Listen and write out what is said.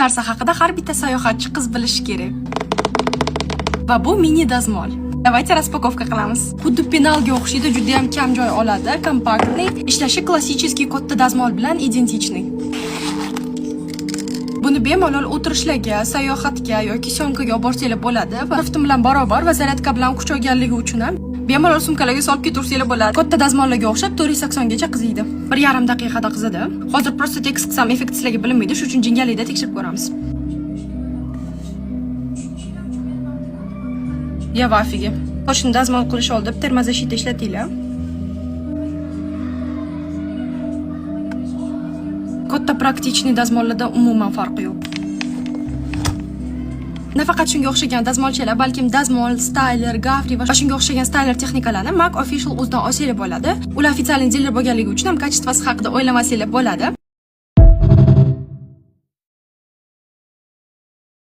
narsa haqida har bitta sayohatchi qiz bilishi kerak. Va bu mini dazmol. Давайте распаковка qilamiz. Xuddi penalga o'xshaydi, juda ham kam joy oladi, kompaktli, ishlashi klassический katta dazmol bilan identichniy. Buni bemalol o'tirishlarga, sayohatga yoki syomkaga olib borsanglar bo'ladi. Riftim bilan barobar va zaryadka bilan quchoqganligi uchun ham bemalol sumkalarga solib ketaversanglar bo'ladi. Katta dazmollarga o'xshab 480 gacha qiziydi. 1,5 daqiqada qizidi. Hozir prosta tekst qilsam effekt sizlarga bilinmaydi, shuning uchun jingalida tekshirib ko'ramiz. Ya vafiga. Qo'shni dazmol qilish oldib termozashit ishlatinglar. Katta praktichniy dazmollarda umuman farqi yo'q. Nafaqat shunga o'xshagan dazmolchalar, balkim dazmol, styler, gafri va shunga o'xshagan styler texnikalarni Mac Official o'zidan olsanglar bo'ladi. Ular ofitsial diler bo'lganligi uchun ham kачествоsi haqida o'ylamasanglar bo'ladi.